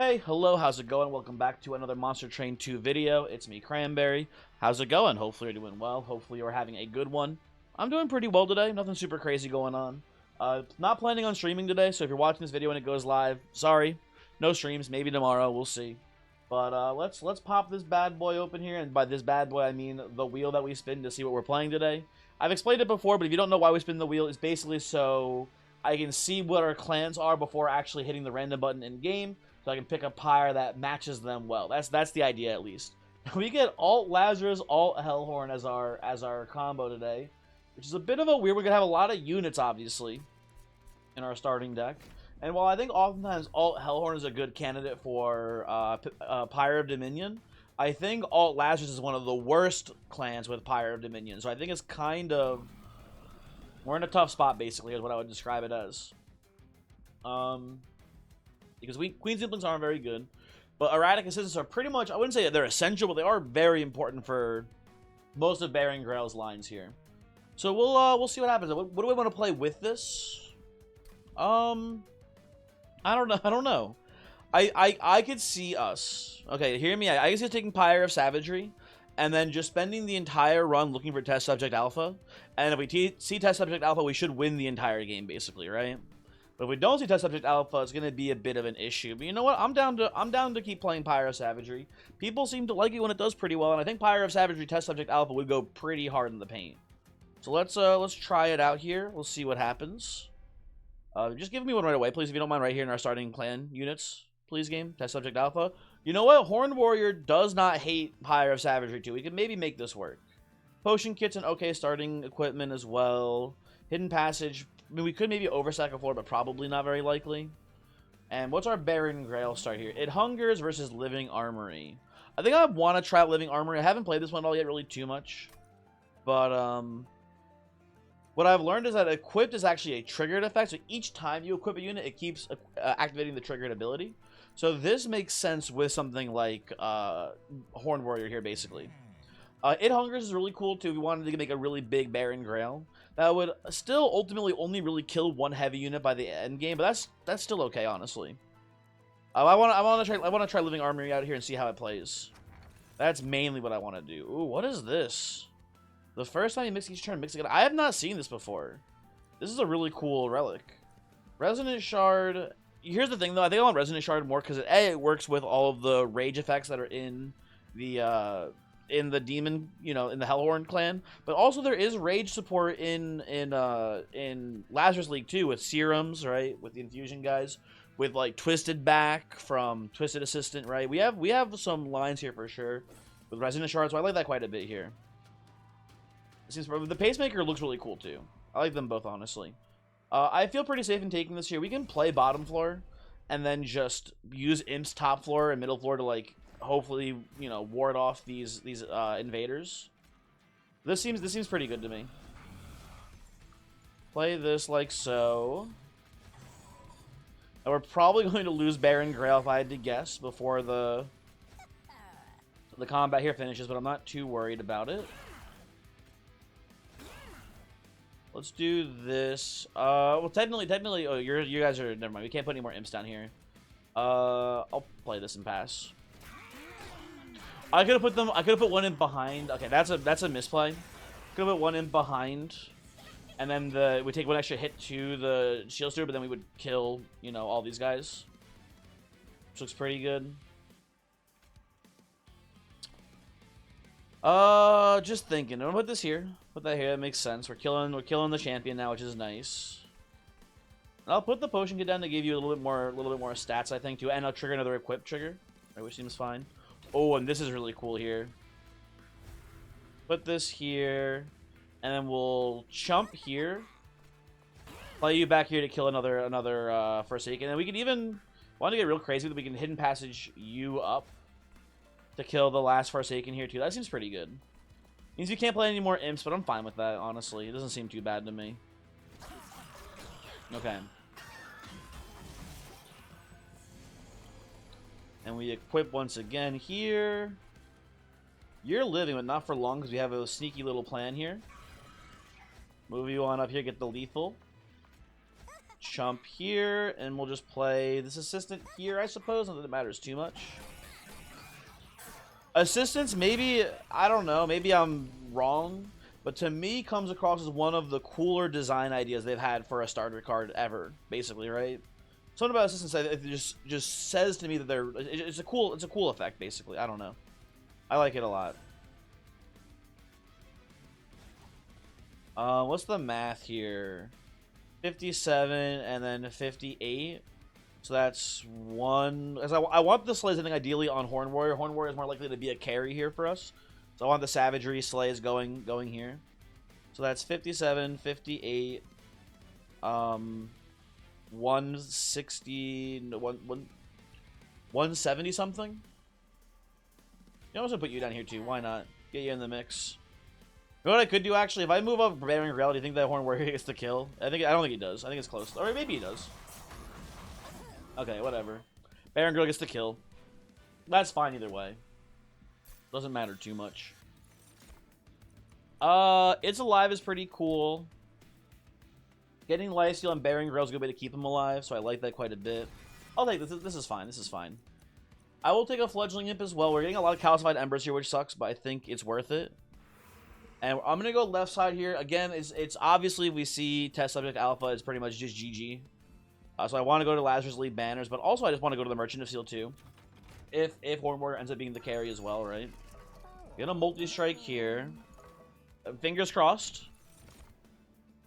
Hey, hello, how's it going? Welcome back to another Monster Train 2 video. It's me, Cranberry. How's it going? Hopefully you're doing well. Hopefully you're having a good one. I'm doing pretty well today. Nothing super crazy going on. Not planning on streaming today, so if you're watching this video when it goes live, sorry. No streams, maybe tomorrow, we'll see. But let's pop this bad boy open here, and by this bad boy I mean the wheel that we spin to see what we're playing today. I've explained it before, but if you don't know why we spin the wheel, it's basically so I can see what our clans are before actually hitting the random button in game. So I can pick a Pyre that matches them well. That's the idea, at least. We get Alt Lazarus, Alt Hellhorn as our combo today, which is a bit of a weird. We're gonna have a lot of units, obviously, in our starting deck. And while I think oftentimes Alt Hellhorn is a good candidate for Pyre of Dominion, I think Alt Lazarus is one of the worst clans with Pyre of Dominion. So I think it's kind of, we're in a tough spot, basically, is what I would describe it as. Because Queen's Implants aren't very good. But Erratic Assistants are pretty much, I wouldn't say they're essential, but they are very important for most of Baron Grail's lines here. So we'll see what happens. What do we want to play with this? I don't know. I could see us. Okay, hear me. I can see us taking Pyre of Savagery, and then just spending the entire run looking for Test Subject Alpha. And if we see Test Subject Alpha, we should win the entire game, basically, right? But if we don't see Test Subject Alpha, it's going to be a bit of an issue. But you know what? I'm down to keep playing Pyre of Savagery. People seem to like it when it does pretty well, and I think Pyre of Savagery Test Subject Alpha would go pretty hard in the paint. So let's try it out here. We'll see what happens. Just give me one right away, please, if you don't mind, right here in our starting clan units. Please, game. Test Subject Alpha. You know what? Horned Warrior does not hate Pyre of Savagery too. We could maybe make this work. Potion Kit's an okay starting equipment as well. Hidden Passage. I mean, we could maybe overstack a floor, but probably not very likely. And what's our Baron Grail start here? It Hungers versus Living Armory. I think I want to try Living Armory. I haven't played this one at all yet really too much. But, what I've learned is that Equipped is actually a triggered effect. So each time you equip a unit, it keeps activating the triggered ability. So this makes sense with something like Horned Warrior here, basically. It Hungers is really cool, too. We wanted to make a really big Baron Grail. That would still ultimately only really kill one heavy unit by the end game, but that's still okay, honestly. I want to try Living Armory out here and see how it plays. That's mainly what I want to do. Ooh, what is this? The first time you mix each turn, mix again. I have not seen this before. This is a really cool relic. Resonant Shard. Here's the thing, though. I think I want Resonant Shard more because it works with all of the rage effects that are in the demon, you know, in the Hellhorn clan, but also there is rage support in Lazarus League too, with serums, right, with the infusion guys, with like Twisted Back from Twisted Assistant, right. We have some lines here for sure with Resonant Shards, so I like that quite a bit here. It seems the Pacemaker looks really cool too. I like them both, honestly. I feel pretty safe in taking this here. We can play bottom floor and then just use Imp's top floor and middle floor to like hopefully, you know, ward off these invaders. This seems pretty good to me. Play this like so. And we're probably going to lose Baron Grail if I had to guess before the combat here finishes, but I'm not too worried about it. Let's do this. Well, technically, oh, you guys are, never mind. We can't put any more imps down here. I'll play this and pass. I could have put one in behind. Okay, that's a misplay. Could have put one in behind, and then we take one extra hit to the shield steward, but then we would kill, you know, all these guys. Which looks pretty good. Just thinking. I'm gonna put this here. Put that here. That makes sense. We're killing the champion now, which is nice. And I'll put the potion kit down to give you a little bit more stats, I think, too, and I'll trigger another equip trigger, right, which seems fine. Oh, and this is really cool here. Put this here, and then we'll chump here. Play you back here to kill another Forsaken, and we can even want to get real crazy that we can hidden passage you up to kill the last Forsaken here too. That seems pretty good. Means you can't play any more imps, but I'm fine with that, honestly. It doesn't seem too bad to me. Okay. And we equip once again here. You're living, but not for long, because we have a sneaky little plan here. Move you on up here, get the lethal. chump here, and we'll just play this assistant here, I suppose. Not that it matters too much. Assistants, maybe, I don't know, maybe I'm wrong, but to me comes across as one of the cooler design ideas they've had for a starter card ever, basically, right? Something about assistants it just says to me that it's a cool effect, basically. I don't know. I like it a lot. What's the math here? 57 and then 58. So that's one. As I want the slays, I think, ideally on Horn Warrior. Horn Warrior is more likely to be a carry here for us. So I want the Savagery slays going here. So that's 57, 58, 160, 170 something. You know, I'm just gonna put you down here too. Why not? Get you in the mix. You know what I could do actually? If I move up Bearing Grail, do you think that Horn Warrior gets the kill? I don't think he does. I think it's close. Or maybe he does. Okay, whatever. Baron Girl gets the kill. That's fine either way. Doesn't matter too much. It's Alive is pretty cool. Getting Lifesteal and Baron Girl is a good way to keep him alive, so I like that quite a bit. I'll take this. This is fine. This is fine. I will take a Fledgling Imp as well. We're getting a lot of Calcified Embers here, which sucks, but I think it's worth it. And I'm going to go left side here. Again, it's obviously we see Test Subject Alpha is pretty much just GG. So I want to go to Lazarus League Banners, but also I just want to go to the Merchant of Steel too. If Horn Warrior ends up being the carry as well, right? Get a multi-strike here. Fingers crossed.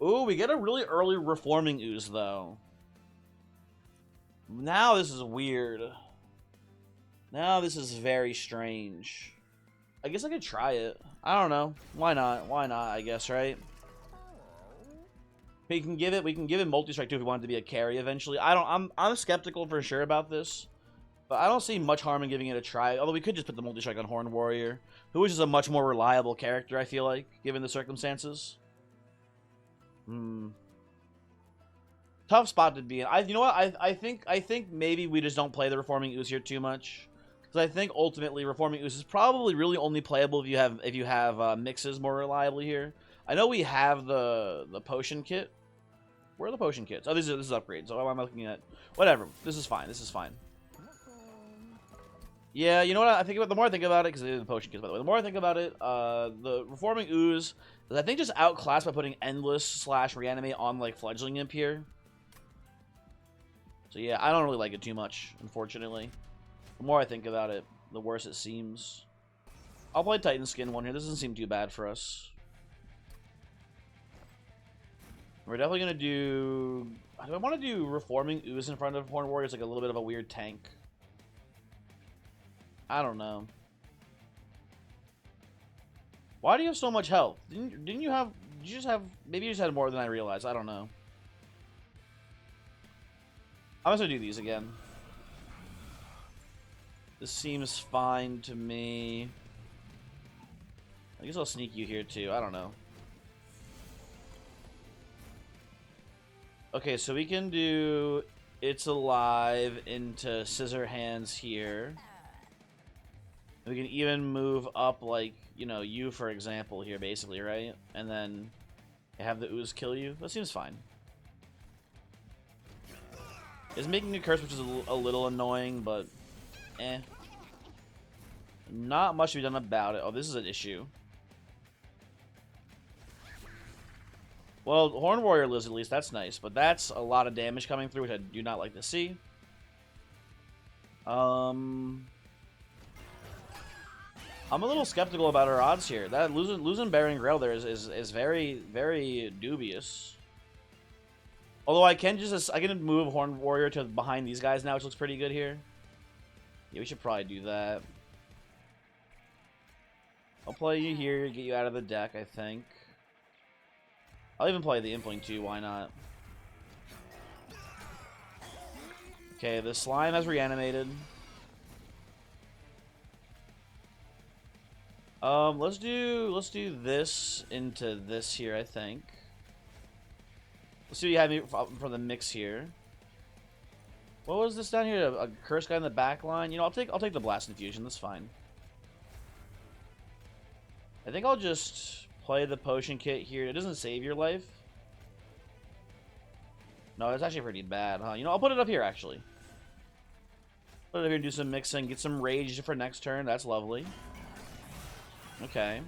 Ooh, we get a really early Reforming Ooze, though. Now this is weird. Now this is very strange. I guess I could try it. I don't know. Why not? Why not, I guess, right? We can give it multi-strike too if we want it to be a carry eventually. I'm skeptical for sure about this. But I don't see much harm in giving it a try. Although we could just put the multi-strike on Horn Warrior, who is just a much more reliable character, I feel like, given the circumstances. Tough spot to be in. You know what? I think maybe we just don't play the Reforming Ooze here too much. Because I think ultimately Reforming Ooze is probably really only playable if you have mixes more reliably here. I know we have the potion kit. Where are the potion kits? Oh, this is upgrades. So what am I looking at? Whatever. This is fine. This is fine. Yeah, you know what? I think about the more I think about it, because they did the potion kits, by the way. The more I think about it, the Reforming Ooze is, I think, just outclassed by putting Endless / Reanimate on like Fledgling Imp here. So yeah, I don't really like it too much, unfortunately. The more I think about it, the worse it seems. I'll play Titan Skin one here. This doesn't seem too bad for us. We're definitely going to do... Do I want to do Reforming Ooze in front of Horn Warrior? It's like a little bit of a weird tank. I don't know. Why do you have so much health? Didn't you have... Did you just have... Maybe you just had more than I realized. I don't know. I'm just going to do these again. This seems fine to me. I guess I'll sneak you here too. I don't know. Okay, so we can do It's Alive into Scissor Hands here. We can even move up, like, you know, you, for example, here, basically, right? And then have the Ooze kill you. That seems fine. It's making a curse, which is a little annoying, but eh. Not much to be done about it. Oh, this is an issue. Well, Horn Warrior lives at least. That's nice. But that's a lot of damage coming through, which I do not like to see. I'm a little skeptical about our odds here. That losing Baron Grail there is very, very dubious. Although I can move Horn Warrior to behind these guys now, which looks pretty good here. Yeah, we should probably do that. I'll play you here, get you out of the deck, I think. I'll even play the Impling too, why not? Okay, the slime has reanimated. Let's do this into this here, I think. Let's see what you have for the mix here. What was this down here? A curse guy in the back line? You know, I'll take the Blast Infusion, that's fine. I think I'll just play the potion kit here. It doesn't save your life. No, it's actually pretty bad, huh? You know, I'll put it up here, actually. Put it up here and do some mixing. Get some rage for next turn. That's lovely. Okay.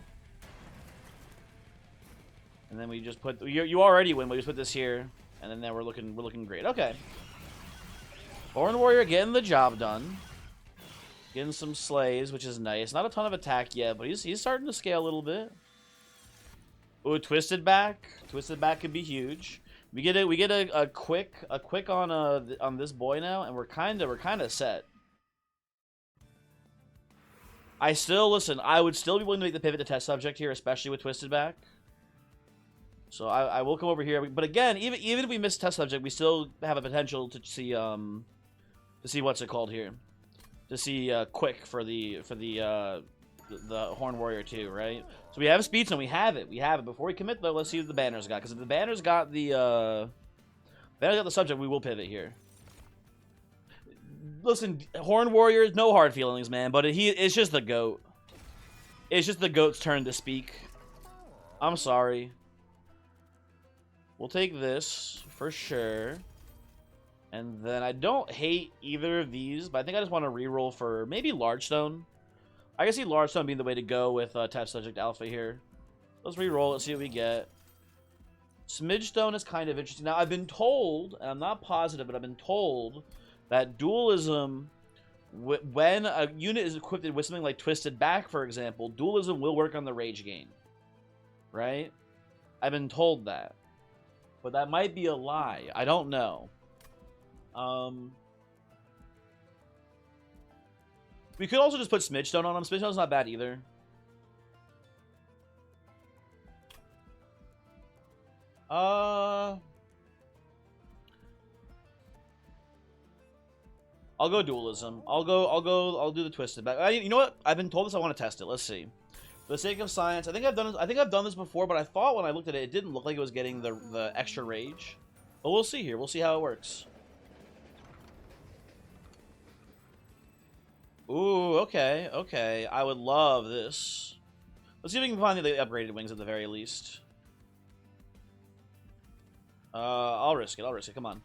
And then we just put... You already win, but we just put this here. And then we're looking great. Okay. Horn Warrior getting the job done. Getting some slays, which is nice. Not a ton of attack yet, but he's starting to scale a little bit. Ooh, Twisted Back. Twisted Back could be huge. We get a quick on this boy now, and we're kind of set. I would still be willing to make the pivot to test subject here, especially with Twisted Back. So I will come over here, but again, even if we miss test subject, we still have a potential to see what's it called here, to see quick for the Horn Warrior too, right? So we have Speedstone, we have it. Before we commit though, let's see what the banner's got, because if the banner's got the subject, we will pivot here. Listen, Horn Warrior, no hard feelings, man, but it's just the GOAT. It's just the GOAT's turn to speak. I'm sorry. We'll take this, for sure. And then I don't hate either of these, but I think I just want to reroll for maybe Large Stone. I can see Large Stone being the way to go with Test Subject Alpha here. Let's reroll, let's see what we get. Smidge Stone is kind of interesting. Now, I've been told, and I'm not positive, but I've been told that dualism, when a unit is equipped with something like Twisted Back, for example, dualism will work on the rage gain. Right? I've been told that. But that might be a lie. I don't know. We could also just put Smidge Stone on him. Smidge Stone's not bad either. I'll go dualism. I'll do the Twisted Back. You know what? I've been told this. I want to test it. Let's see. For the sake of science, I think I've done this before, but I thought when I looked at it, it didn't look like it was getting the extra rage. But we'll see here. We'll see how it works. Ooh, okay, okay. I would love this. Let's see if we can find the upgraded wings at the very least. I'll risk it. Come on.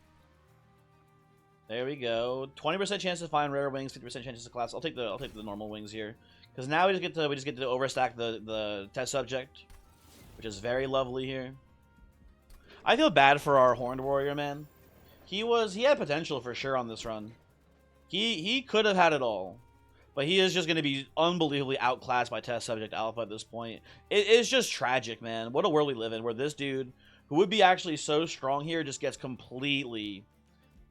There we go. 20% chance to find rare wings, 50% chance to collapse. I'll take the normal wings here. Because now we just get to overstack the test subject, which is very lovely here. I feel bad for our Horned Warrior, man. He had potential for sure on this run. He could have had it all, but he is just going to be unbelievably outclassed by test subject Alpha at this point. It's just tragic, man. What a world we live in, where this dude, who would be actually so strong here, just gets completely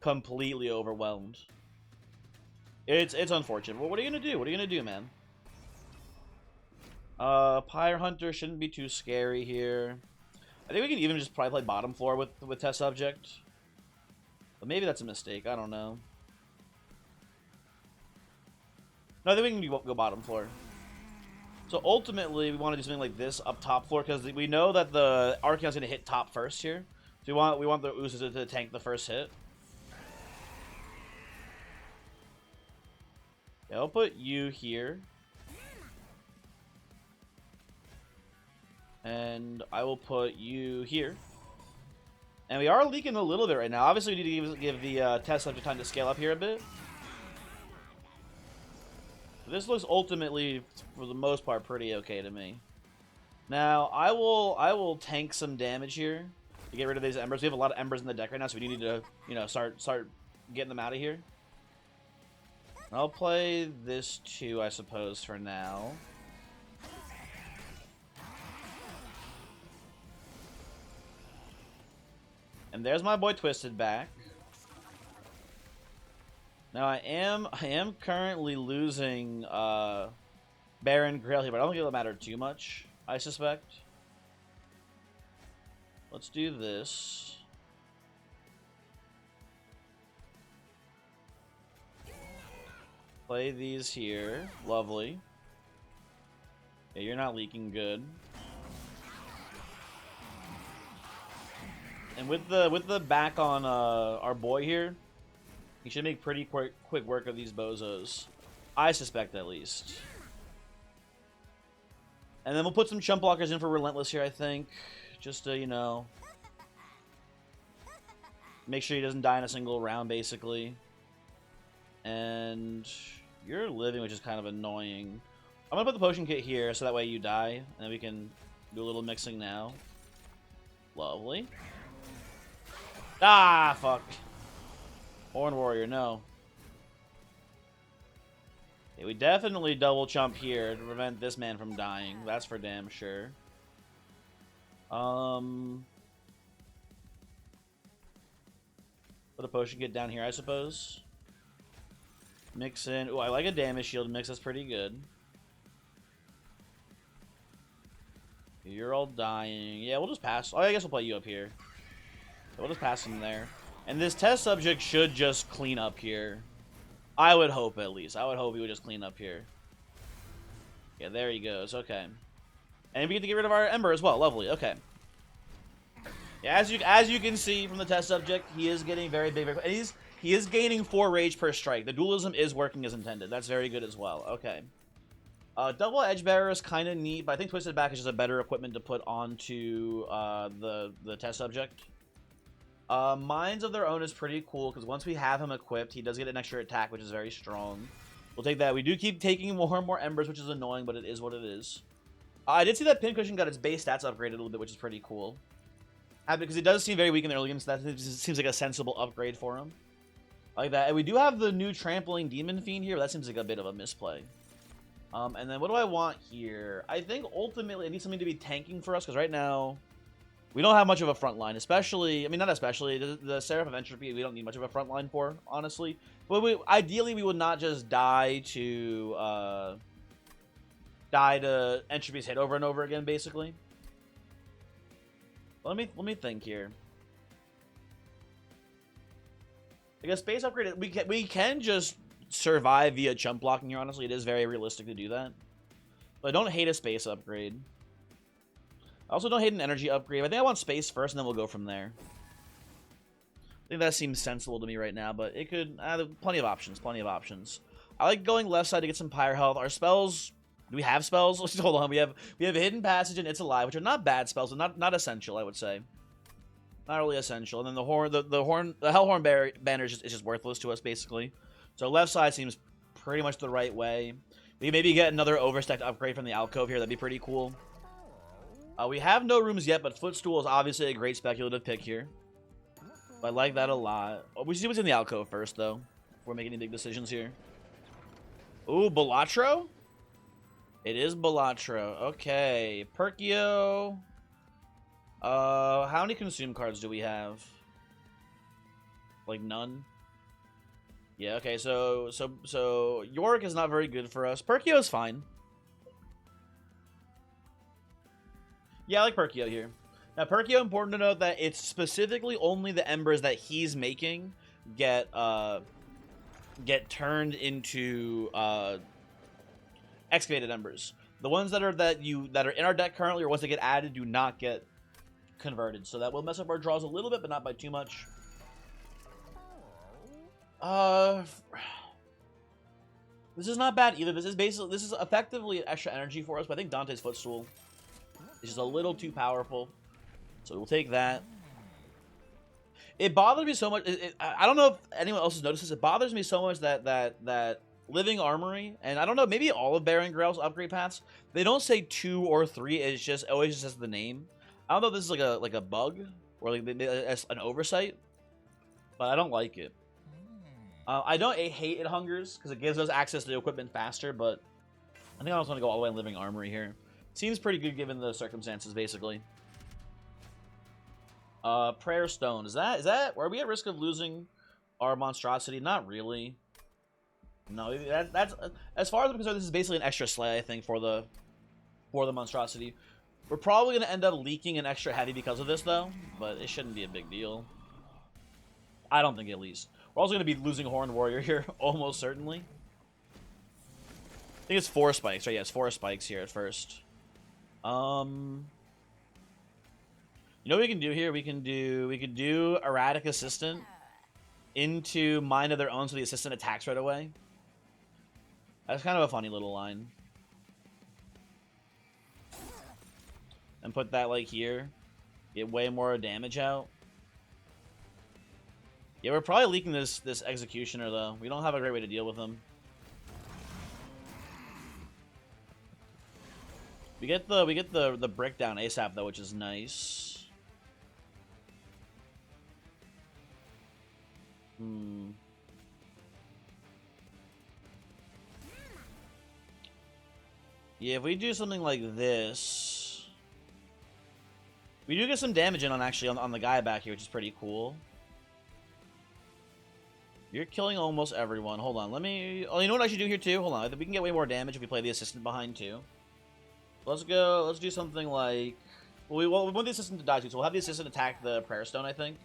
overwhelmed. It's unfortunate. Well, what are you gonna do? What are you gonna do, man? Pyre Hunter shouldn't be too scary here. I think we can even just probably play bottom floor with test subject. But maybe that's a mistake. I don't know. No, I think we can go bottom floor. So ultimately, we want to do something like this up top floor, because we know that the Archeon's going to hit top first here. So we want the Usos to tank the first hit. Yeah, I'll put you here. And I will put you here. And we are leaking a little bit right now. Obviously, we need to give the test subject time to scale up here a bit. But this looks ultimately, for the most part, pretty okay to me. Now, I will tank some damage here to get rid of these embers. We have a lot of embers in the deck right now, so we need to, you know, start getting them out of here. I'll play this too, I suppose, for now. And there's my boy Twisted Back. Now I am currently losing Baron Grail here, but I don't think it'll matter too much, I suspect. Let's do this. Play these here. Lovely. Yeah, you're not leaking good. And with the back on our boy here, he should make pretty quick work of these bozos. I suspect, at least. And then we'll put some chump blockers in for Relentless here, I think. Just to, you know... Make sure he doesn't die in a single round, basically. And you're living, which is kind of annoying. I'm gonna put the potion kit here, so that way you die, and then we can do a little mixing now. Lovely. Ah, fuck. Horn Warrior, no. Okay, we definitely double jump here to prevent this man from dying. That's for damn sure. Put a potion kit down here, I suppose. Mix in. Ooh, I like a damage shield mix. That's pretty good. You're all dying. Yeah, we'll just pass. Oh, I guess we'll put you up here. We'll just pass him there. And this test subject should just clean up here. I would hope, at least. I would hope he would just clean up here. Yeah, there he goes. Okay. And we get to get rid of our Ember as well. Lovely. Okay. Yeah, as you can see from the test subject, he is getting very big. And he is gaining 4 rage per strike. The dualism is working as intended. That's very good as well. Okay. Double Edge Bearer is kind of neat, but I think Twisted Back is just a better equipment to put onto the test subject. Minds of Their Own is pretty cool, because once we have him equipped, he does get an extra attack, which is very strong. We'll take that. We do keep taking more and more Embers, which is annoying, but it is what it is. I did see that Pincushion got its base stats upgraded a little bit, which is pretty cool. Because he does seem very weak in the early games, so that seems like a sensible upgrade for him. I like that. And we do have the new Trampling Demon Fiend here, but that seems like a bit of a misplay. And then what do I want here? I think ultimately I need something to be tanking for us, because right now we don't have much of a front line, especially, I mean, not especially, the Seraph of Entropy we don't need much of a front line for, honestly. But ideally we would not just die to Entropy's hit over and over again, basically. Let me think here. I guess space upgrade, we can just survive via jump blocking here, honestly. It is very realistic to do that. But I don't hate a space upgrade. I also don't hate an energy upgrade. I think I want space first, and then we'll go from there. I think that seems sensible to me right now, but it could... plenty of options, plenty of options. I like going left side to get some Pyre health. Our spells... Do we have spells? Let's hold on. We have Hidden Passage and It's Alive, which are not bad spells, but not essential, I would say. Not really essential. And then the Hellhorn banner is just worthless to us, basically. So left side seems pretty much the right way. We maybe get another overstacked upgrade from the alcove here. That'd be pretty cool. We have no rooms yet, but Footstool is obviously a great speculative pick here. I like that a lot. We should see what's in the alcove first, though, before making any big decisions here. Ooh, Balatro? It is Balatro. Okay. Perkio. How many consume cards do we have? Like none? Yeah, okay, so Yorick is not very good for us. Perkio is fine. Yeah, I like Perkio here. Now, Perkio, important to note that it's specifically only the embers that he's making get turned into excavated embers. The ones that are in our deck currently, or ones that get added, do not get converted. So that will mess up our draws a little bit, but not by too much. This is not bad either. This is effectively extra energy for us, but I think Dante's Footstool is just a little too powerful. So we'll take that. It bothers me so much. I don't know if anyone else has noticed this. It bothers me so much that Living Armory, and I don't know, maybe all of Baron Grail's upgrade paths, they don't say 2 or 3. It's just always just says the name. I don't know if this is like a bug or like an oversight, but I don't like it. I don't hate it hungers because it gives us access to the equipment faster, but I think I just want to go all the way in Living Armory here. Seems pretty good given the circumstances, basically. Prayer Stone. Is that are we at risk of losing our monstrosity? Not really. No, that's as far as I'm concerned, this is basically an extra slay, I think, for the monstrosity. We're probably going to end up leaking an extra heavy because of this, though, but it shouldn't be a big deal. I don't think, at least. We're also going to be losing Horned Warrior here, almost certainly. I think it's 4 spikes, right? Yeah, it's 4 spikes here at first. You know what we can do here? We can do Erratic Assistant into Mind of Their Own so the assistant attacks right away. That's kind of a funny little line. And put that like here. Get way more damage out. Yeah, we're probably leaking this Executioner, though. We don't have a great way to deal with him. We get the brick down ASAP, though, which is nice. Yeah, if we do something like this, we do get some damage in on the guy back here, which is pretty cool. You're killing almost everyone. Hold on, let me... Oh, you know what I should do here, too? Hold on, we can get way more damage if we play the assistant behind, too. Let's go, let's do something like... Well, we want the assistant to die, too, so we'll have the assistant attack the Prayer Stone, I think.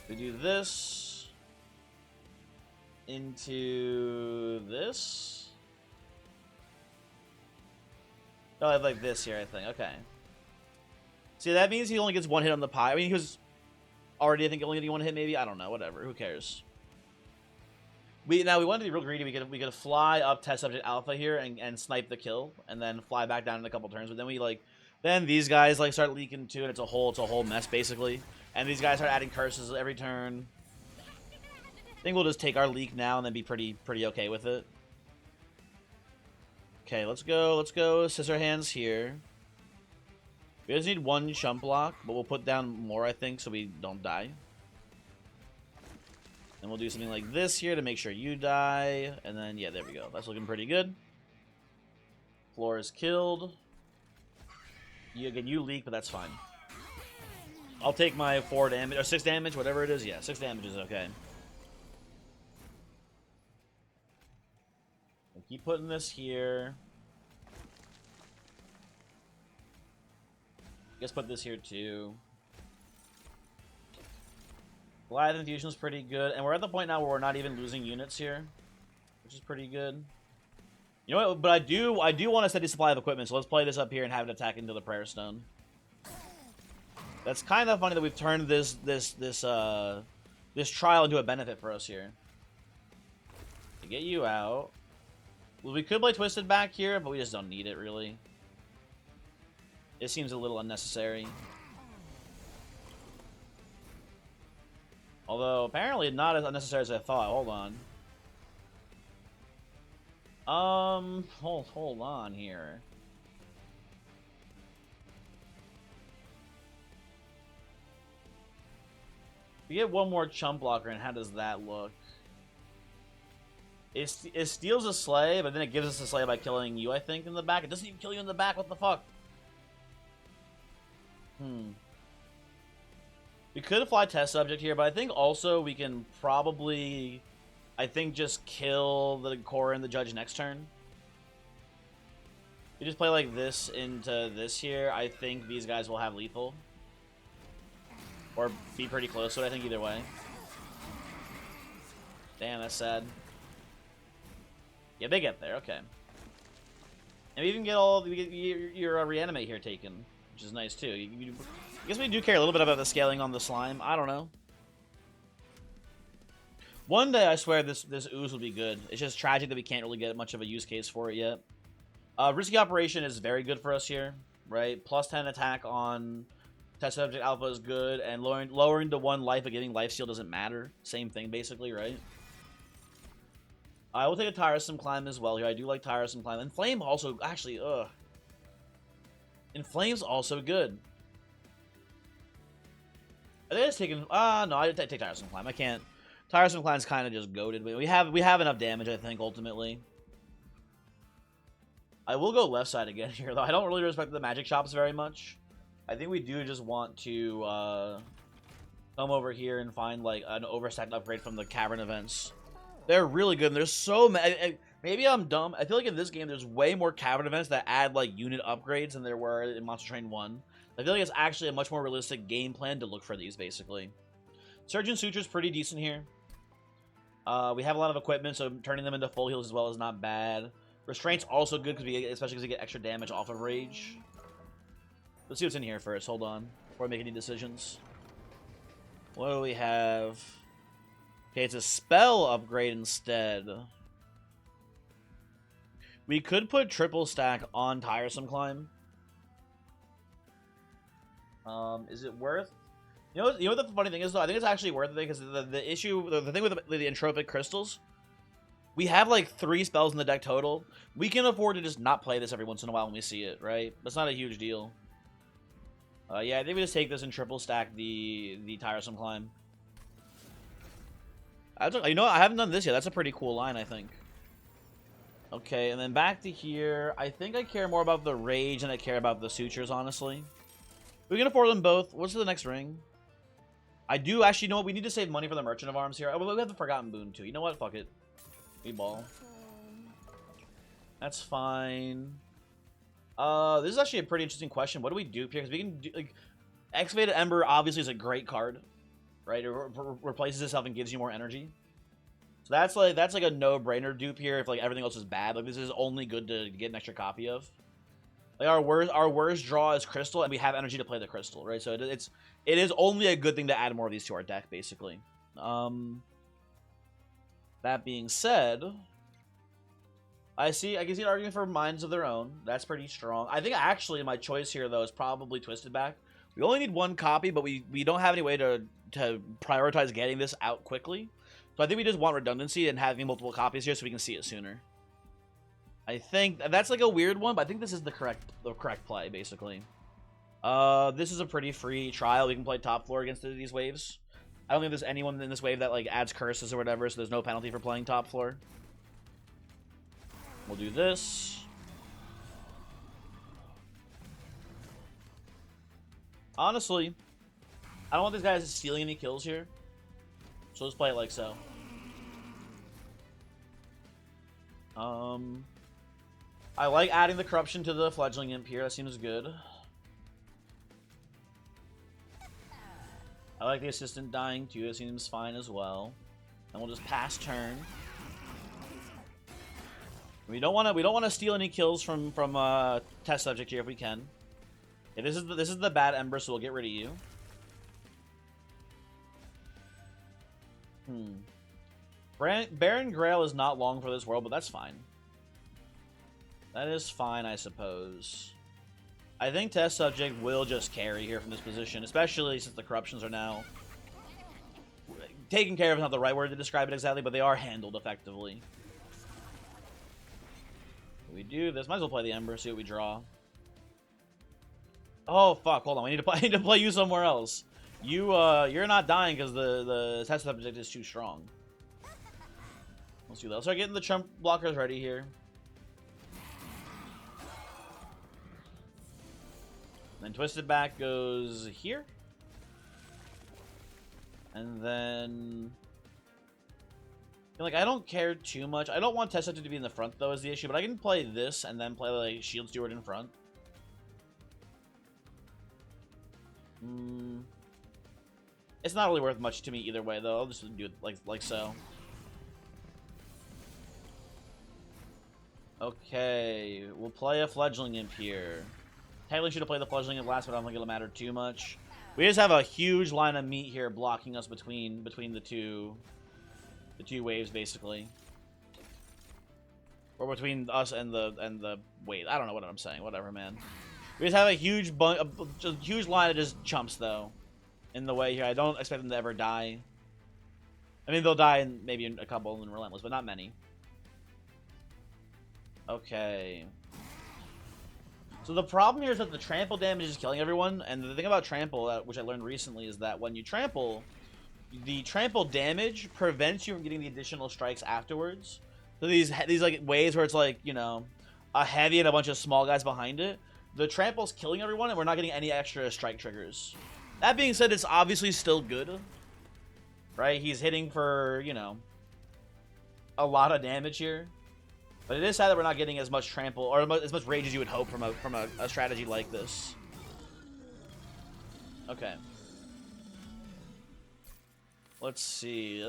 We do this... into this... Oh, like this here, I think. Okay. See, that means he only gets one hit on the Pyre. I mean, he was... already, I think, only getting one hit, maybe? I don't know, whatever. Who cares? Now, we want to be real greedy. We could fly up Test Subject Alpha here and snipe the kill, and then fly back down in a couple turns. But then we, like... Then these guys, like, start leaking, too, and it's a whole mess, basically. And these guys start adding curses every turn. I think we'll just take our leak now and then be pretty okay with it. Okay, let's go Scissor Hands here. We just need one chump block, but we'll put down more, I think, so we don't die. And we'll do something like this here to make sure you die. And then, yeah, there we go. That's looking pretty good. Floor is killed. You leak, but that's fine. I'll take my 4 damage, or 6 damage, whatever it is. Yeah, 6 damage is okay. We'll keep putting this here. Guess put this here too. Goliath Infusion is pretty good, and we're at the point now where we're not even losing units here, which is pretty good. You know what? But I do want a steady supply of equipment, so let's play this up here and have it attack into the Prayer Stone. That's kind of funny that we've turned this trial into a benefit for us here. To get you out. Well, we could play Twisted back here, but we just don't need it really. It seems a little unnecessary. Although, apparently not as unnecessary as I thought. Hold on. Hold on here. We get one more chump blocker, and how does that look? It steals a slay, but then it gives us a slay by killing you, I think, in the back. It doesn't even kill you in the back. What the fuck? We could fly Test Subject here, but I think also we can probably, I think, just kill the core and the judge next turn. We just play like this into this here. I think these guys will have lethal. Or be pretty close to it, I think, either way. Damn, that's sad. Yeah, they get there, okay. And we even get your reanimate here taken, which is nice, too. I guess we do care a little bit about the scaling on the slime. I don't know. One day, I swear, this ooze will be good. It's just tragic that we can't really get much of a use case for it yet. Risky Operation is very good for us here, right? Plus 10 attack on Test Subject Alpha is good, and lowering to 1 life but getting lifesteal doesn't matter. Same thing, basically, right? I will take a Tiresome Climb as well here. I do like Tiresome Climb. And Flame also, actually, ugh. And Flame's also good. I think it's taken... no, I take Tiresome Climb. I can't. Tiresome Climb's kind of just goated. We have enough damage, I think, ultimately. I will go left side again here, though. I don't really respect the magic shops very much. I think we do just want to come over here and find, like, an overstacked upgrade from the Cavern events. They're really good, and there's so many... Maybe I'm dumb. I feel like in this game, there's way more Cavern events that add, like, unit upgrades than there were in Monster Train 1. I feel like it's actually a much more realistic game plan to look for these, basically. Surgeon Suture's pretty decent here. We have a lot of equipment, so turning them into full heals as well is not bad. Restraint's also good, especially because we get extra damage off of Rage. Let's see what's in here first. Hold on. Before I make any decisions. What do we have? Okay, it's a spell upgrade instead. We could put triple stack on Tiresome Climb. Is it worth? You know what the funny thing is though? I think it's actually worth it because the issue, the thing with the entropic crystals, we have like 3 spells in the deck total. We can afford to just not play this every once in a while when we see it, right? That's not a huge deal. Yeah, I think we just take this and triple stack the tiresome climb. You know what? I haven't done this yet. That's a pretty cool line, I think. Okay, and then back to here. I think I care more about the rage than I care about the sutures, honestly. We can afford them both. What's the next ring? I do actually know what we need to save money for the Merchant of Arms here. Oh, we have the Forgotten Boon too. You know what? Fuck it. We ball. That's fine. This is actually a pretty interesting question. What do we do here? Because we can do, like, Excavated Ember obviously is a great card, right? It replaces itself and gives you more energy. So that's like a no-brainer dupe here. If like everything else is bad, like this is only good to get an extra copy of. Like our worst draw is Crystal, and we have energy to play the Crystal, right? So it is only a good thing to add more of these to our deck, basically. That being said, I can see an argument for Minds of Their Own. That's pretty strong. I think actually my choice here though is probably Twisted Back. We only need 1 copy, but we don't have any way to prioritize getting this out quickly. So I think we just want redundancy and having multiple copies here so we can see it sooner. I think that's like a weird one, but I think this is the correct play, basically. This is a pretty free trial. We can play top floor against these waves. I don't think there's anyone in this wave that like adds curses or whatever, so there's no penalty for playing top floor. We'll do this. Honestly, I don't want these guys stealing any kills here, so let's play it like so. I like adding the corruption to the fledgling imp here. That seems good. I like the assistant dying too. That seems fine as well. And we'll just pass turn. We don't want to steal any kills from test subject here if we can. Yeah, this is the bad ember, so we'll get rid of you. Baron Grail is not long for this world, but that's fine. That is fine, I suppose. I think test subject will just carry here from this position, especially since the corruptions are now taken care of. Is not the right word to describe it exactly, but they are handled effectively. We do this. Might as well play the Ember, see what we draw. Oh fuck! Hold on, I need to play you somewhere else. You're not dying because the test subject is too strong. Let's do that. Let's start getting the chump blockers ready here. Then Twisted Back goes here. And then... like, I don't care too much. I don't want Test Subject to be in the front, though, is the issue. But I can play this and then play, like, Shield Steward in front. It's not really worth much to me either way, though. I'll just do it like so. Okay, we'll play a Fledgling Imp here. Technically should have played the Fledgling Imp last, but I don't think it'll matter too much. We just have a huge line of meat here blocking us between the two waves, basically. Or between us and the wait, I don't know what I'm saying. Whatever, man. We just have a huge line of just chumps though in the way here. I don't expect them to ever die. I mean, they'll die in maybe a couple in Relentless, but not many. Okay. So the problem here is that the trample damage is killing everyone, and the thing about trample, which I learned recently, is that when you trample, the trample damage prevents you from getting the additional strikes afterwards. So these like waves where it's like, you know, a heavy and a bunch of small guys behind it, the trample's killing everyone, and we're not getting any extra strike triggers. That being said, it's obviously still good, right? He's hitting for, you know, a lot of damage here. But it is sad that we're not getting as much trample or as much rage as you would hope from a strategy like this. Okay. Let's see.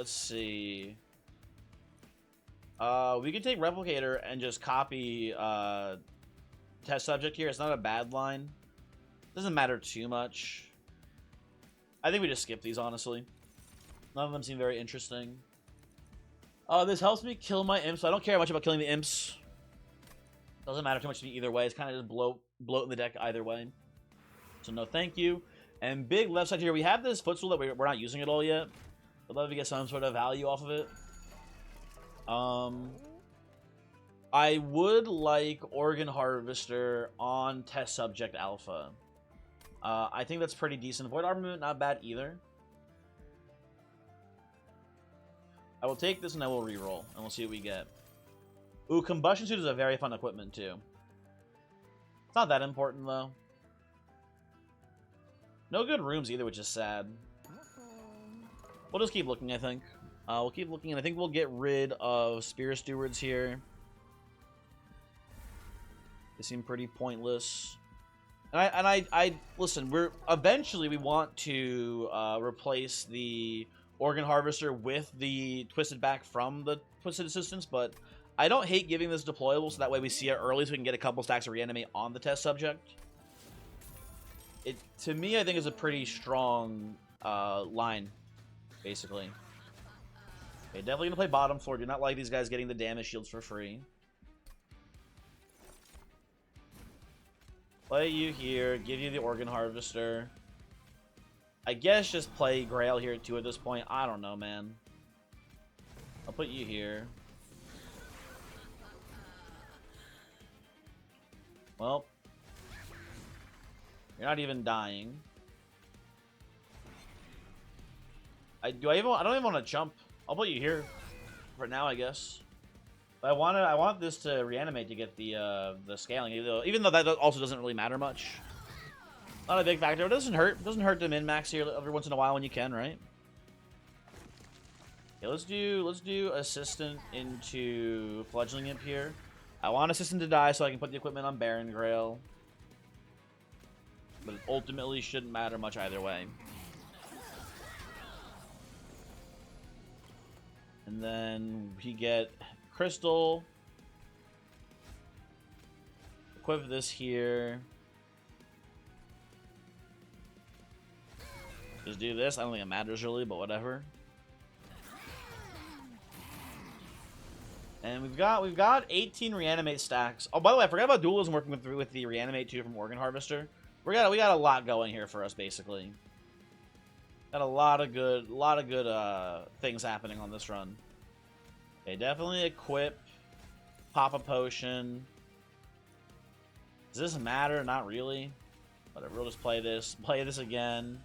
We can take Replicator and just copy test subject here. It's not a bad line. Doesn't matter too much. I think we just skip these, honestly. None of them seem very interesting. This helps me kill my imps, so I don't care much about killing the imps. Doesn't matter too much to me either way. It's kind of just bloat in the deck either way. So no thank you. And big left side here, we have this footstool that we're not using at all yet. I'd love to get some sort of value off of it. I would like Organ Harvester on Test Subject Alpha. I think that's pretty decent. Void Armament, not bad either. I will take this and I will reroll, and we'll see what we get. Ooh, Combustion Suit is a very fun equipment, too. It's not that important, though. No good rooms either, which is sad. We'll just keep looking, I think. We'll keep looking, and I think we'll get rid of Spear Stewards here. They seem pretty pointless. And I listen, eventually we want to replace the Organ Harvester with the Twisted Back from the Twisted Assistance, but I don't hate giving this deployable, so that way we see it early so we can get a couple stacks of Reanimate on the test subject. It, to me, I think is a pretty strong line, basically. Okay, definitely gonna play bottom floor. Do not like these guys getting the damage shields for free. Play you here, give you the Organ Harvester. I guess just play Grail here too at this point. I don't know, man. I'll put you here. Well, you're not even dying. I don't even want to jump. I'll put you here for now, I guess. But I want this to reanimate to get the scaling, even though that also doesn't really matter much. Not a big factor. It doesn't hurt. It doesn't hurt to min max here every once in a while when you can, right? Okay, let's do assistant into fledgling imp here. I want assistant to die so I can put the equipment on Baron Grail. But it ultimately shouldn't matter much either way. And then we get Crystal. Equip this here. Just do this. I don't think it matters really, but whatever. And we've got 18 reanimate stacks. Oh, by the way, I forgot about dualism working with the reanimate too from Organ Harvester. We got a lot going here for us basically. Got a lot of good things happening on this run. Okay, definitely equip, pop a potion. Does this matter? Not really. Whatever. We'll just play this. Play this again.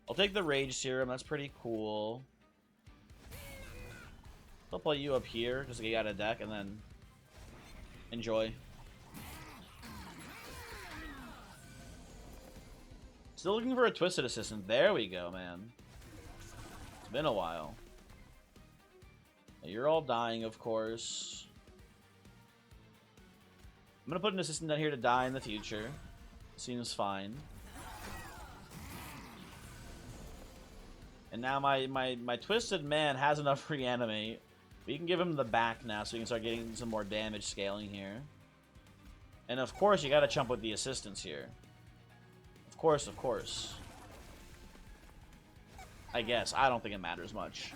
I'll take the Rage Serum. That's pretty cool. I'll play you up here just to get out of deck and then enjoy. Still looking for a Twisted Assistant. There we go, man. It's been a while. You're all dying, of course. I'm gonna put an assistant down here to die in the future. Seems fine. And now my Twisted Man has enough reanimate. We can give him the back now so we can start getting some more damage scaling here. And of course, you gotta chump with the assistants here. Of course. I guess. I don't think it matters much.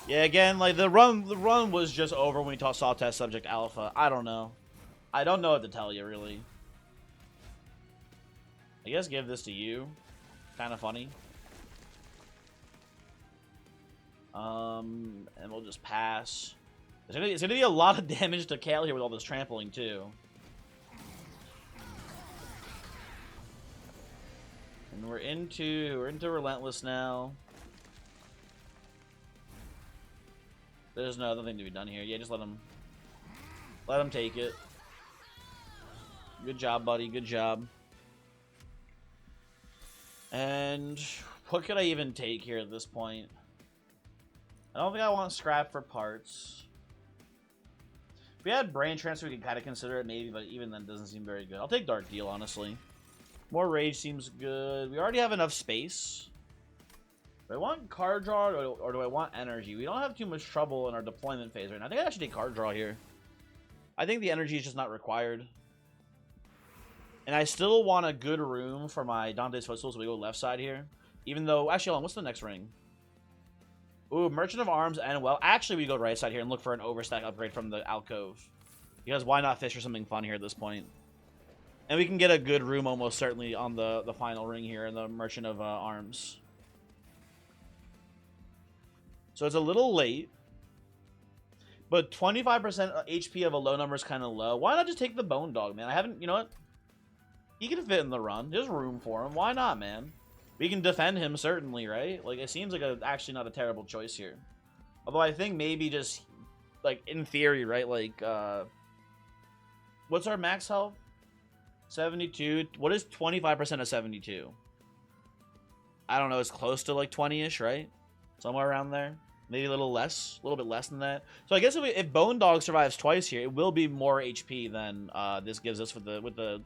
Yeah, again, like the run was just over when we saw Test Subject Alpha. I don't know. I don't know what to tell you, really. I guess give this to you. Kind of funny. And we'll just pass. It's gonna be a lot of damage to Kale here with all this trampling too. And we're into Relentless now. There's no other thing to be done here. Yeah, just let him take it. Good job, buddy. Good job. And what could I even take here at this point? I don't think I want scrap for parts. If we had brain transfer, we could kind of consider it maybe, but even then it doesn't seem very good. I'll take Dark Deal, honestly. More rage seems good. We already have enough space. Do I want card draw or do I want energy? We don't have too much trouble in our deployment phase right now. I think I should take card draw here. I think the energy is just not required. And I still want a good room for my Dante's Footstool, so we go left side here. Even though, actually, hold on, what's the next ring? Ooh, Merchant of Arms and well, actually we go right side here and look for an overstack upgrade from the alcove. Because why not fish for something fun here at this point? And we can get a good room almost certainly on the final ring here in the Merchant of Arms. So it's a little late. But 25% HP of a low number is kind of low. Why not just take the Bone Dog, man? I haven't, you know what? He can fit in the run. There's room for him. Why not, man? We can defend him, certainly, right? Like, it seems like actually not a terrible choice here. Although I think maybe just, like, in theory, right? Like, what's our max health? 72. What is 25% of 72? I don't know. It's close to, like, 20-ish, right? Somewhere around there. Maybe a little less, a little bit less than that. So I guess if Bone Dog survives twice here, it will be more HP than this gives us with the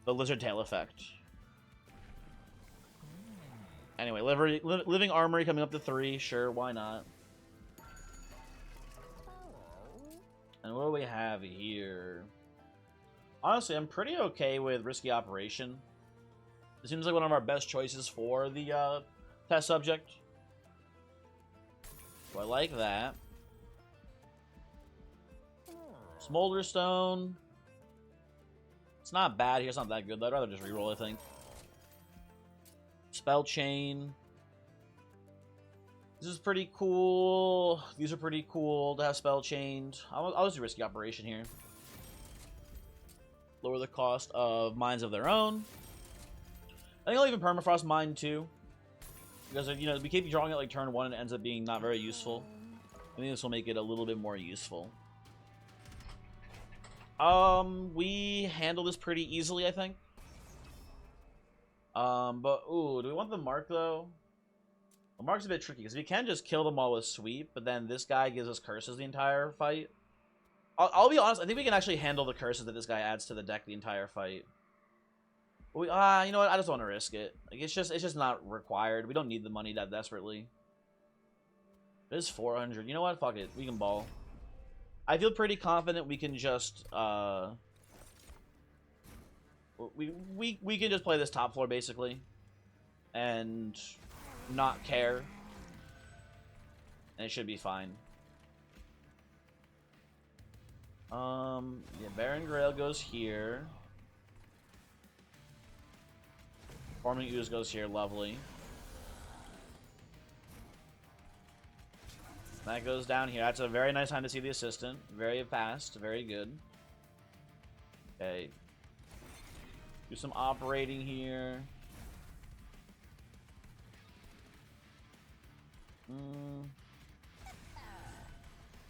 Lizard Tail effect. Anyway, Living Armory coming up to 3. Sure, why not? And what do we have here? Honestly, I'm pretty okay with Risky Operation. It seems like one of our best choices for the test subject. So I like that. Smolder Stone. It's not bad here. It's not that good, though. I'd rather just reroll, I think. Spell Chain. This is pretty cool. These are pretty cool to have Spell Chained. I'll just do Risky Operation here. Lower the cost of Mines of their own. I think I'll even Permafrost Mine, too. Because, you know, we keep drawing it like turn 1 and it ends up being not very useful. I think this will make it a little bit more useful. We handle this pretty easily, I think. But, ooh, do we want the Mark, though? The Mark's a bit tricky, because we can just kill them all with Sweep, but then this guy gives us curses the entire fight. I'll be honest, I think we can actually handle the curses that this guy adds to the deck the entire fight. You know what? I just want to risk it. Like, it's just not required. We don't need the money that desperately. It is 400. You know what? Fuck it. We can ball. I feel pretty confident we can just we can just play this top floor basically, and not care, and it should be fine. Yeah, Baron Grail goes here. Forming Ooze goes here, lovely. That goes down here. That's a very nice time to see the assistant. Very fast, very good. Okay. Do some operating here.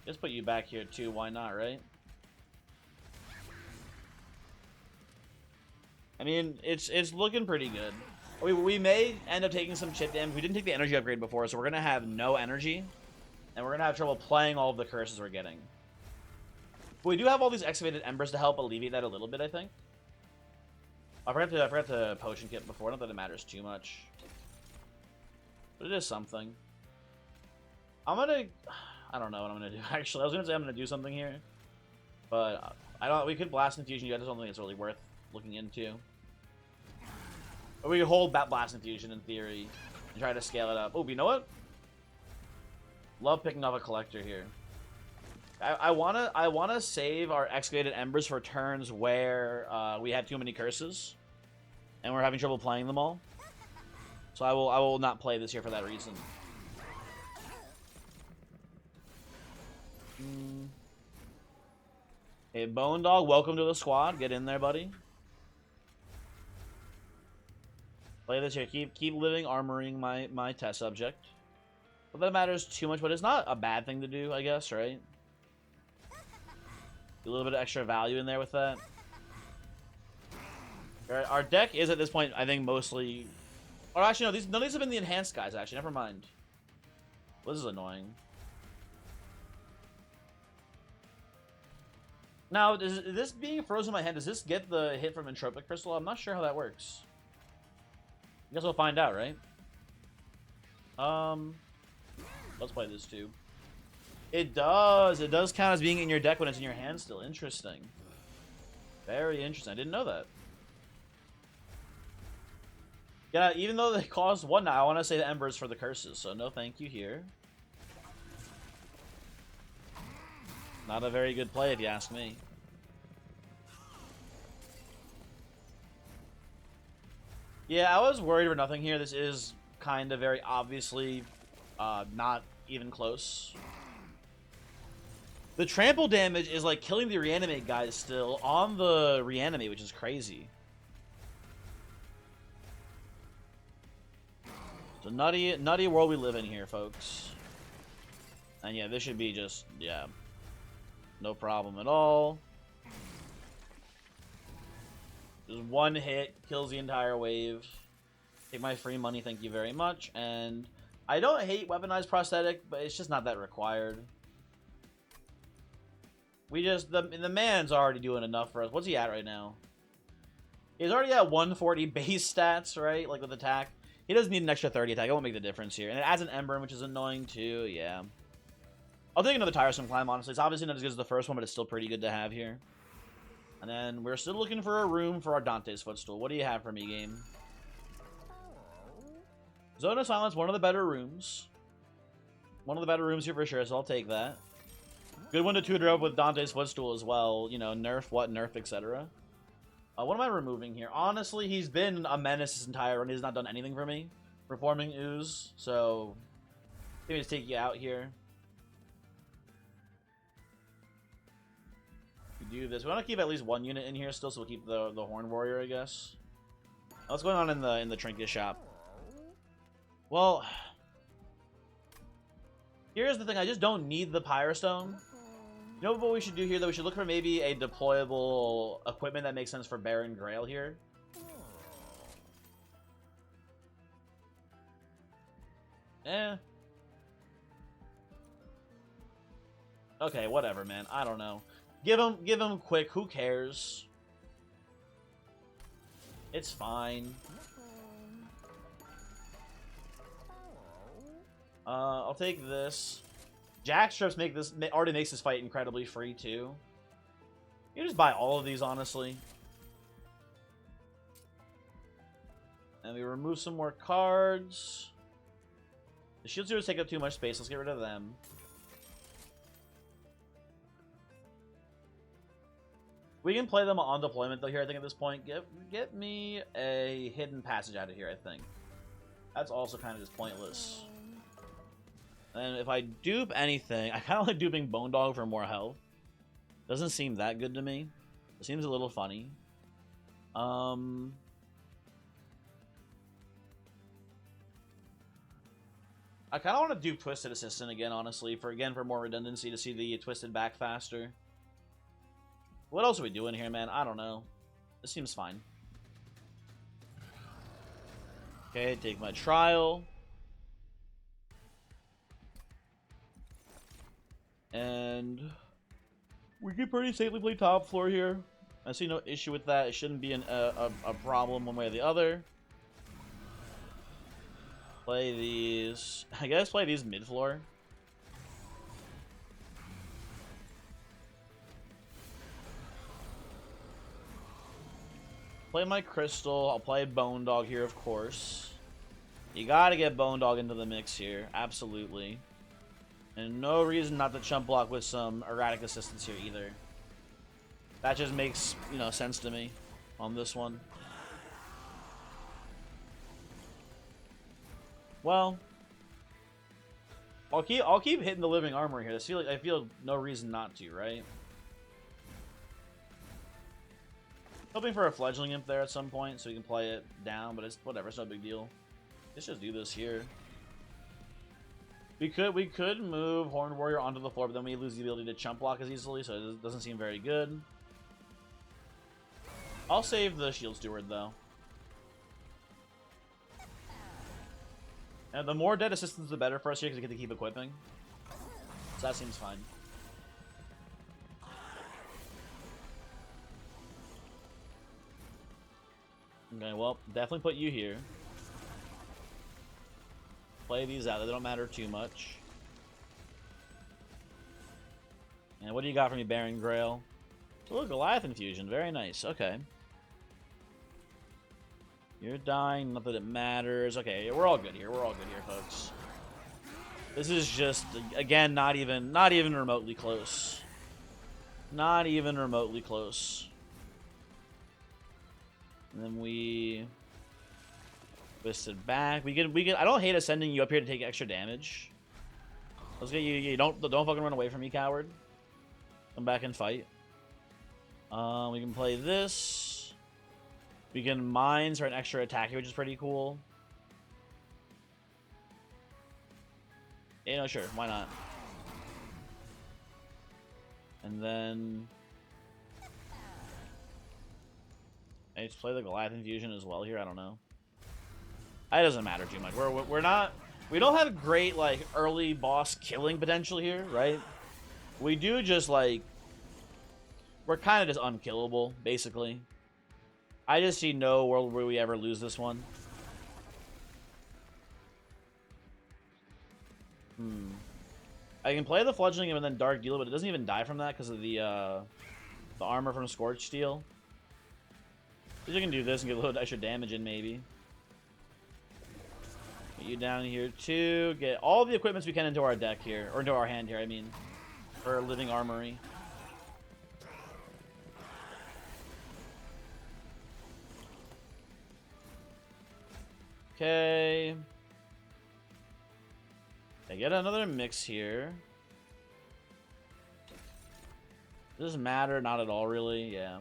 Just put you back here too, why not, right? I mean, it's looking pretty good. We may end up taking some chip damage. We didn't take the energy upgrade before, so we're going to have no energy. And we're going to have trouble playing all of the curses we're getting. But we do have all these excavated embers to help alleviate that a little bit, I think. I forgot to potion kit before. Not that it matters too much. But it is something. I don't know what I'm going to do, actually. I was going to say I'm going to do something here. But we could Blast Infusion. I just don't think it's really worth looking into. Or we could hold Blast Infusion in theory and try to scale it up. Oh, you know what? Love picking up a collector here. I wanna save our excavated embers for turns where we have too many curses and we're having trouble playing them all. So I will not play this here for that reason. Hey, Bone Dog, welcome to the squad. Get in there, buddy. Play this here. Keep living armoring my test subject. But that matters too much, but it's not a bad thing to do, I guess, right? A little bit of extra value in there with that. Alright, our deck is at this point, I think, mostly... Or actually, no, none of these have been the enhanced guys, actually. Never mind. Well, this is annoying. Now, is this being frozen in my hand, does this get the hit from Entropic Crystal? I'm not sure how that works. I guess we'll find out, right? Let's play this too. It does. It does count as being in your deck when it's in your hand still. Interesting. Very interesting. I didn't know that. Yeah, even though they cost 1 now, I want to say the Embers for the curses, so no thank you here. Not a very good play if you ask me. Yeah, I was worried for nothing here. This is kind of very obviously not even close. The trample damage is like killing the reanimate guys still on the reanimate, which is crazy. It's a nutty world we live in here, folks. And yeah, this should be just, yeah, no problem at all. Just one hit, kills the entire wave. Take my free money, thank you very much. And I don't hate weaponized prosthetic, but it's just not that required. We just, the man's already doing enough for us. What's he at right now? He's already at 140 base stats, right? Like with attack. He doesn't need an extra 30 attack. It won't make the difference here. And it adds an Ember, which is annoying too, yeah. I'll take another tiresome climb, honestly. It's obviously not as good as the first one, but it's still pretty good to have here. And then we're still looking for a room for our Dante's Footstool. What do you have for me, game? Zone of Silence, one of the better rooms. One of the better rooms here for sure, so I'll take that. Good one to tutor up with Dante's Footstool as well. You know, nerf, what, nerf, etc. What am I removing here? Honestly, he's been a menace this entire run. He's not done anything for me. Reforming Ooze, so let me just take you out here. We do this. We want to keep at least one unit in here still, so we'll keep the Horn Warrior, I guess. What's going on in the trinket shop? Well, here's the thing. I just don't need the Pyre Stone. You know what we should do here, though? We should look for maybe a deployable equipment that makes sense for Baron Grail here. Eh. Okay, whatever, man. I don't know. Give him quick. Who cares? It's fine. I'll take this. Jackstrips already makes this fight incredibly free too. You just buy all of these, honestly. And we remove some more cards. The shield zeros take up too much space. Let's get rid of them. We can play them on deployment though here, I think, at this point. Get me a hidden passage out of here, I think. That's also kind of just pointless. And if I dupe anything, I kind of like duping Bone Dog for more health. Doesn't seem that good to me. It seems a little funny. I kind of want to dupe Twisted Assistant again, honestly, for more redundancy to see the Twisted back faster. What else are we doing here, man? I don't know. This seems fine. Okay, take my trial. And we can pretty safely play top floor here. I see no issue with that. It shouldn't be a problem one way or the other. Play these. I guess play these mid floor. Play my Crystal. I'll play Bone Dog here, of course. You gotta get Bone Dog into the mix here. Absolutely. And no reason not to chump block with some erratic assistance here either. That just makes, you know, sense to me on this one. Well, I'll keep hitting the living armor here. I feel no reason not to, right? Hoping for a fledgling imp there at some point so we can play it down, but it's whatever, it's no big deal. Let's just do this here. We could move Horn Warrior onto the floor, but then we lose the ability to chump block as easily, so it doesn't seem very good. I'll save the Shield Steward, though. And the more dead assistance, the better for us here, because we get to keep equipping. So that seems fine. Okay, well, definitely put you here. Play these out. They don't matter too much. And what do you got for me, Baron Grail? Oh, Goliath infusion. Very nice. Okay. You're dying. Not that it matters. Okay, we're all good here. We're all good here, folks. This is just, again, not even remotely close. Not even remotely close. And then we Twisted back. We can. I don't hate us sending you up here to take extra damage. Let's get you. You don't fucking run away from me, coward. Come back and fight. We can play this. We can mines for an extra attack here, which is pretty cool. Yeah, no, sure. Why not? And then I just play the Goliath infusion as well here. I don't know. It doesn't matter too much. We're not. We don't have great like early boss killing potential here, right? We do just like. We're kind of just unkillable, basically. I just see no world where we ever lose this one. I can play the fledgling and then dark deal, but it doesn't even die from that because of the armor from Scorched Steel. So you can do this and get a little extra damage in, maybe. Get you down here too. Get all the equipments we can into our deck here, or into our hand here. I mean, for living armory. Okay. I get another mix here. Does this matter? Not at all, really. Yeah.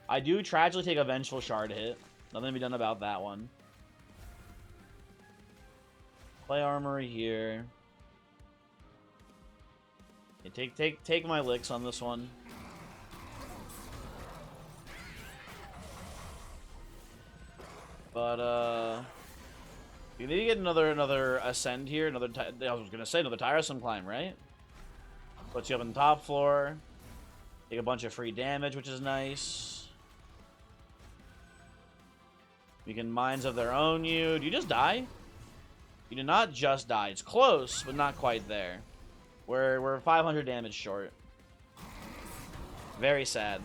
I do tragically take a Vengeful Shard hit. Nothing to be done about that one. Play armory here. Yeah, take my licks on this one. But we need to get another ascend here. I was gonna say another tiresome climb, right? Puts you up on the top floor. Take a bunch of free damage, which is nice. We can mines of their own you. Do you just die? You did not just die. It's close, but not quite there. We're 500 damage short. Very sad.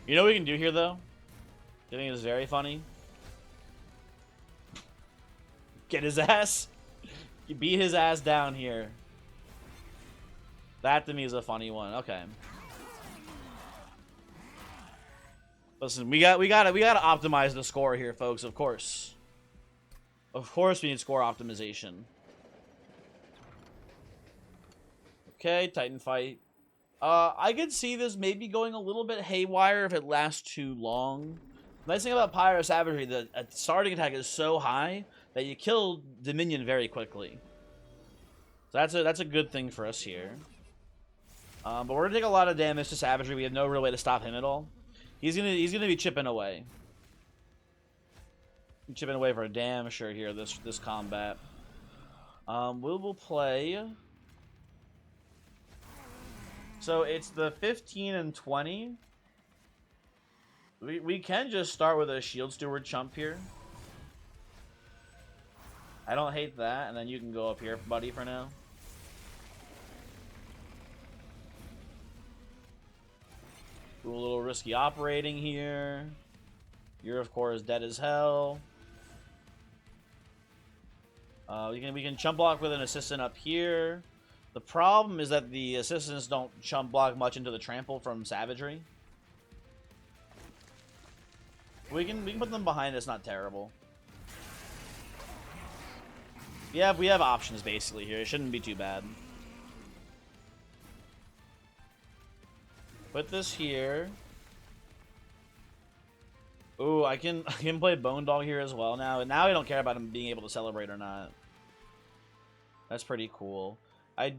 You know what we can do here, though? I think it's very funny. Get his ass. You beat his ass down here. That to me is a funny one. Okay. Listen, we gotta optimize the score here, folks. Of course. Of course, we need score optimization. Okay, Titan fight. I could see this maybe going a little bit haywire if it lasts too long. The nice thing about Pyre Savagery, the starting attack is so high that you kill Dominion very quickly. So that's a good thing for us here. But we're gonna take a lot of damage to Savagery. We have no real way to stop him at all. He's gonna be chipping away. Chipping away for a damn sure here this combat. We'll play. So it's the 15 and 20. We can just start with a Shield Steward chump here. I don't hate that, and then you can go up here, buddy, for now. Do a little risky operating here. You're of course dead as hell. We can chump block with an assistant up here. The problem is that the assistants don't chump block much into the trample from Savagery. We can put them behind us, not terrible. Yeah, we have options basically here. It shouldn't be too bad. Put this here. Ooh, I can play Bone Dog here as well now. And now I don't care about him being able to celebrate or not. That's pretty cool. I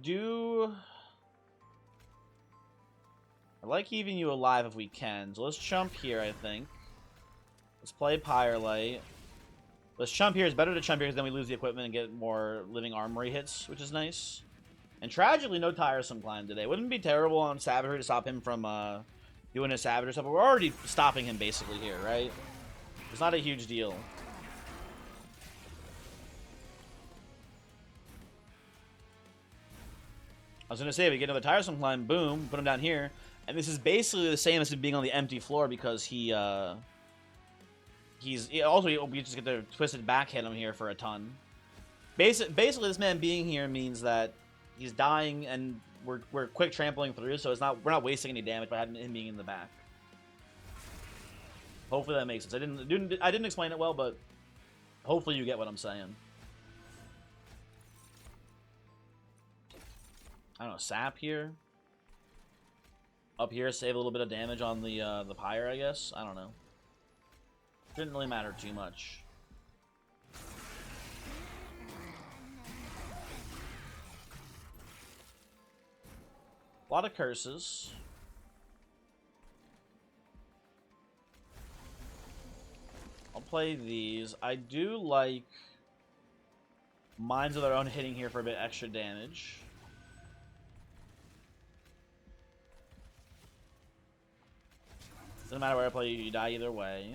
like keeping you alive if we can. So let's chump here, I think. Let's play Pyre Light. Let's chump here. It's better to chump here because then we lose the equipment and get more living armory hits, which is nice. And tragically, no tiresome climb today. Wouldn't it be terrible on Savagery to stop him from doing his Savagery stuff? But we're already stopping him basically here, right? It's not a huge deal. I was going to say, if we get another tiresome climb, boom, put him down here. And this is basically the same as him being on the empty floor because we just get to twisted back hit him here for a ton. Basically, this man being here means that he's dying and we're quick trampling through, so we're not wasting any damage by having him being in the back. Hopefully that makes sense. I didn't explain it well, but hopefully you get what I'm saying. I don't know, sap here. Up here, save a little bit of damage on the Pyre, I guess. I don't know. Didn't really matter too much. A lot of curses. I'll play these. I do like Minds of Their Own hitting here for a bit extra damage. Doesn't matter where I play, you die either way.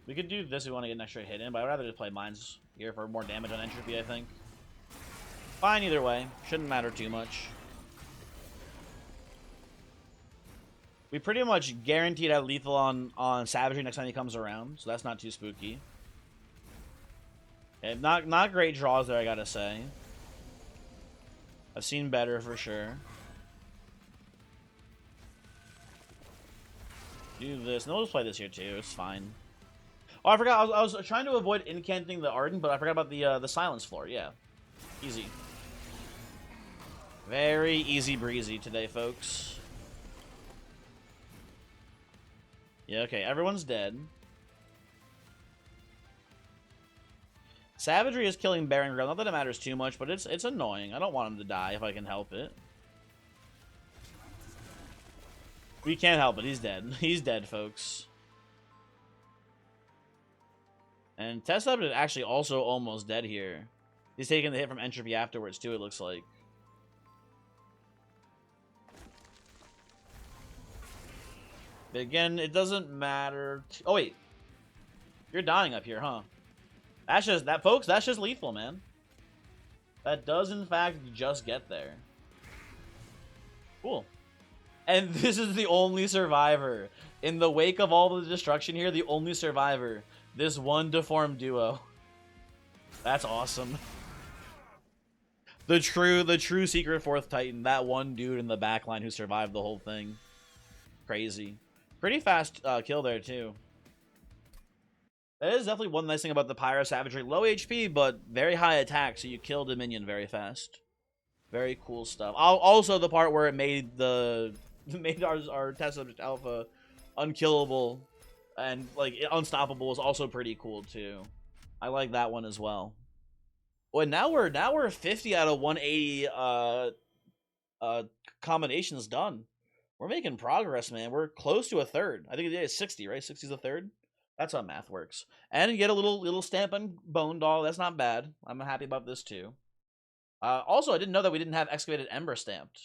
We could do this if we want to get an extra hit in, but I'd rather just play Minds here for more damage on entropy, I think. Fine either way. Shouldn't matter too much. We pretty much guaranteed have lethal on Savagery next time he comes around, so that's not too spooky. Okay, not great draws there, I gotta say. I've seen better for sure. Do this. No, we'll just play this here too. It's fine. Oh, I forgot. I was trying to avoid incanting the Ardent, but I forgot about the Silence Floor. Yeah, easy. Very easy breezy today, folks. Yeah. Okay. Everyone's dead. Savagery is killing Baron Grail. Not that it matters too much, but it's annoying. I don't want him to die if I can help it. We can't help it. He's dead. He's dead, folks. And Test-Up is actually also almost dead here. He's taking the hit from Entropy afterwards, too, it looks like. But again, it doesn't matter. Oh, wait. You're dying up here, huh? That's just, folks, that's just lethal, man. That does, in fact, just get there. Cool. And this is the only survivor. In the wake of all the destruction here, the only survivor. This one deformed duo. That's awesome. The true secret fourth Titan. That one dude in the backline who survived the whole thing. Crazy. Pretty fast kill there, too. That is definitely one nice thing about the Pyre Savagery. Low HP, but very high attack, so you kill the minion very fast. Very cool stuff. Also, the part where it made our test subject alpha unkillable and like unstoppable is also pretty cool too. I like that one as well. Well, now we're 50 out of 180 combinations done. We're making progress, man. We're close to a third. I think it is 60, right? 60 is a third. That's how math works. And you get a little stamp on Bone Doll. That's not bad. I'm happy about this too. Also, I didn't know that we didn't have Excavated Ember stamped.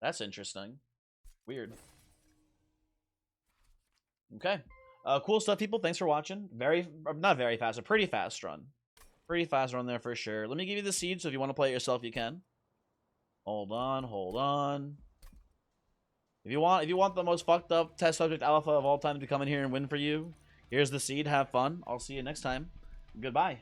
That's interesting. Weird. Okay. Cool stuff, people. Thanks for watching. Not very fast, a pretty fast run. Pretty fast run there for sure. Let me give you the seed, so if you want to play it yourself, you can. Hold on, hold on. If you want the most fucked up test subject alpha of all time to come in here and win for you, here's the seed. Have fun. I'll see you next time. Goodbye.